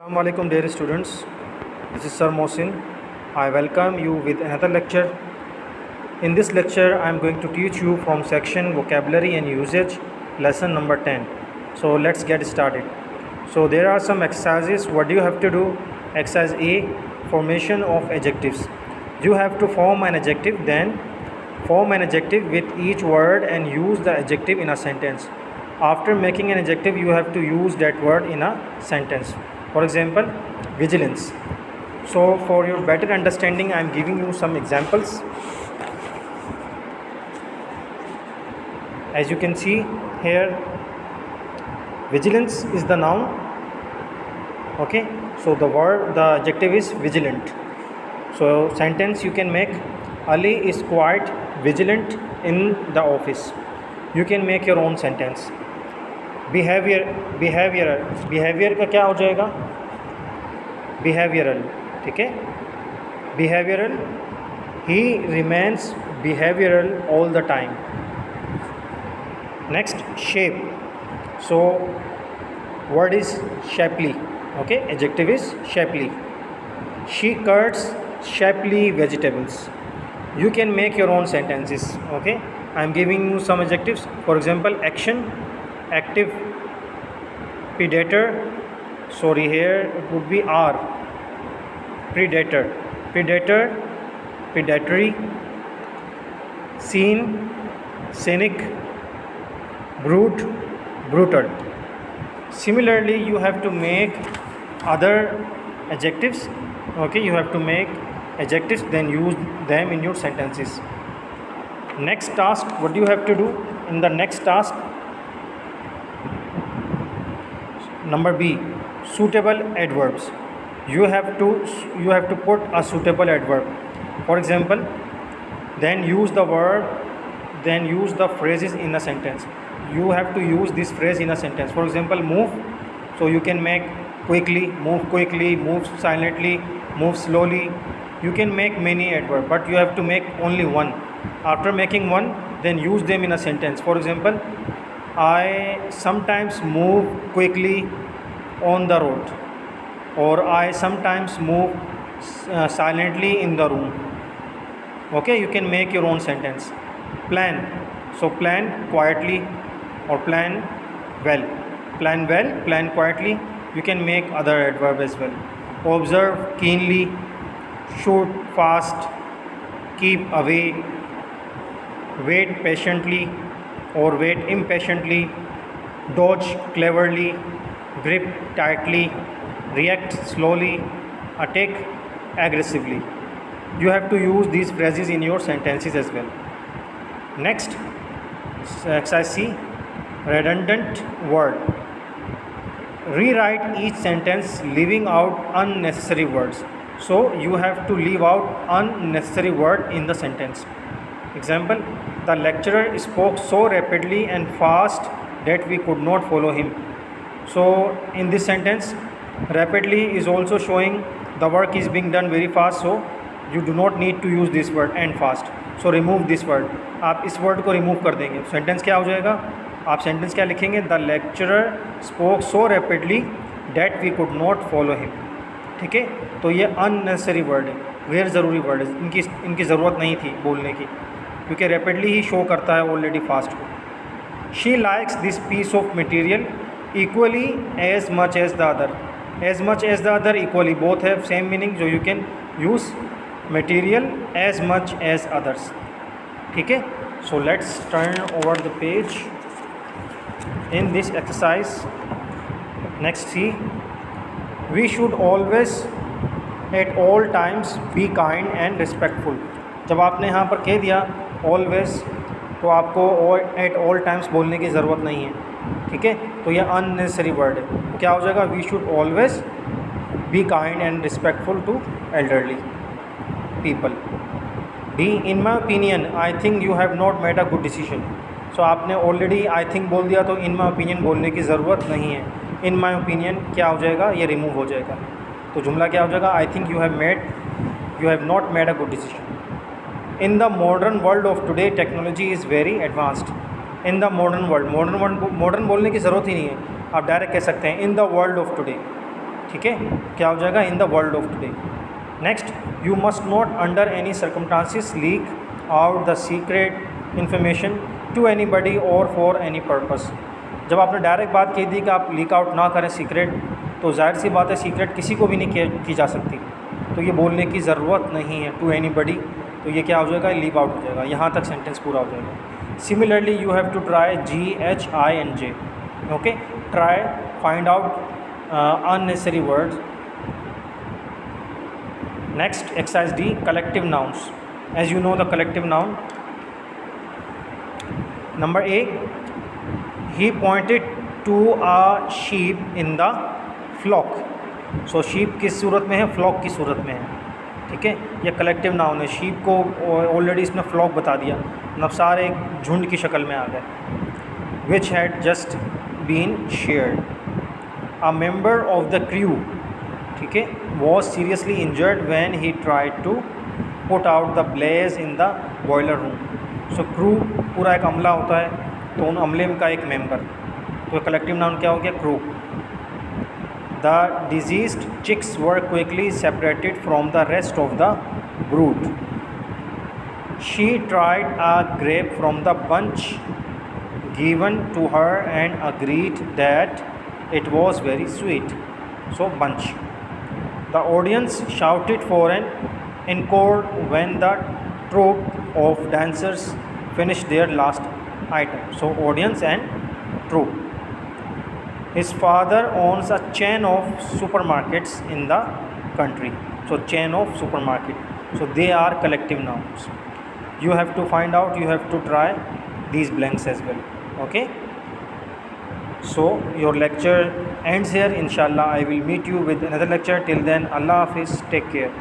Assalamu alaikum dear students, this is Sir Mohsin. I welcome you with another lecture. In this lecture I am going to teach you from section vocabulary and usage lesson number 10. So let's get started. So there are some exercises. What do you have to do? Exercise A, formation of adjectives. You have to form an adjective, then form an adjective with each word and use the adjective in a sentence. After making an adjective you have to use that word in a sentence. For example, vigilance. So for your better understanding I am giving you some examples. As you can see here, vigilance is the noun. Okay, so the adjective is vigilant. So sentence you can make, Ali is quite vigilant in the office. You can make your own sentence. Behaviour का क्या हो जाएगा? Behavioural. ठीक है, behavioural, ही remains behavioural all the time. Next, shape. So word is shapely. Okay, adjective is shapely. She cuts shapely vegetables. You can make your own sentences. Okay, I am giving you some adjectives. For example, action, active, predator. Sorry, here it would be R. Predator, predator, predatory. Scene, scenic. Brute, brutal. Similarly, you have to make other adjectives. Okay, you have to make adjectives, then use them in your sentences. Next task, what do you have to do in the next task? Number B, suitable adverbs. You have to put a suitable adverb. For example, then use the word, then use the phrases in a sentence. You have to use this phrase in a sentence. For example, move. So you can make quickly, move silently, move slowly. You can make many adverbs, but you have to make only one. After making one, then use them in a sentence. For example, I sometimes move quickly on the road, or I sometimes move silently in the room. Okay, you can make your own sentence. Plan. So plan quietly or plan well. Plan well, plan quietly. You can make other adverb as well. Observe keenly, shoot fast, keep away, wait patiently or wait impatiently, dodge cleverly, grip tightly, react slowly, attack aggressively. You have to use these phrases in your sentences as well. Next, exercise C, redundant word. Rewrite each sentence leaving out unnecessary words. So you have to leave out unnecessary word in the sentence. Example, the lecturer spoke so rapidly and fast that we could not follow him. So in this sentence, rapidly is also showing the work is being done very fast, so you do not need to use this word and fast. So remove this word. आप इस word को remove कर देंगे. Sentence क्या हो जाएगा? आप sentence क्या लिखेंगे? The lecturer spoke so rapidly that we could not follow him. ठीक है, तो ये अननेसेसरी वर्ड है, गैर ज़रूरी वर्ड है, इनकी ज़रूरत नहीं थी बोलने की, क्योंकि रैपिडली ही शो करता है ऑलरेडी फास्ट को. She likes this piece of material equally as much as the other. As much as the other, equally, both have same meaning. जो you can use material as much as others. ठीक है, so let's turn over the page in this exercise. Next C, we should always at all times be kind and respectful. जब आपने यहाँ पर कह दिया always, तो आपको at all times बोलने की ज़रूरत नहीं है. ठीक है, तो ये unnecessary word है. तो क्या हो जाएगा? we should always be kind and respectful to elderly people. D, in my opinion I think you have not made a good decision. So आपने ऑलरेडी I think बोल दिया, तो in my opinion बोलने की ज़रूरत नहीं है. इन माई ओपिनियन क्या हो जाएगा? ये रिमूव हो जाएगा. तो जुमला क्या हो जाएगा? I think you have not made a good decision. In the modern world of today technology is very advanced. In the modern world, modern बोलने की ज़रूरत ही नहीं है, आप डायरेक्ट कह सकते हैं in the world of today. ठीक है, क्या हो जाएगा, in the world of today. Next, you must not under any circumstances leak out the secret information to anybody or for any purpose. जब आपने डायरेक्ट बात कह दी कि आप लीक आउट ना करें सीक्रेट, तो जाहिर सी बात है सीक्रेट किसी को भी नहीं की जा सकती, तो ये बोलने की ज़रूरत नहीं है टू एनी बडी, तो ये क्या हो जाएगा, लीव आउट हो जाएगा। यहाँ तक सेंटेंस पूरा हो जाएगा। Similarly you have to try GHINJ, okay, try, find out unnecessary words. Next, exercise D, collective nouns. As you know the collective noun. Number A, he pointed to a sheep in the flock. So sheep किस सूरत में है, flock की सूरत में है, ठीक है, ये collective noun है। sheep को ऑलरेडी इसने flock बता दिया, मतलब सारे एक झुंड की शक्ल में आ गए। which had just been shared. A member of the crew, ठीक है, was seriously injured when he tried to put out the blaze in the boiler room. So crew पूरा एक अमला होता है, तो उन अमले का एक मेंबर, तो कलेक्टिव नाउन क्या हो गया, crew. The deceased chicks were quickly separated from the rest of the brood. She tried a grape from the bunch given to her and agreed that it was very sweet. So bunch. The audience shouted for an encore when the troupe of dancers finished their last item. So audience and troupe. His father owns a chain of supermarkets in the country. So chain of supermarket. So they are collective nouns. You have to find out, you have to try these blanks as well. Okay. So your lecture ends here. Inshallah I will meet you with another lecture. Till then, Allah Hafiz, take care.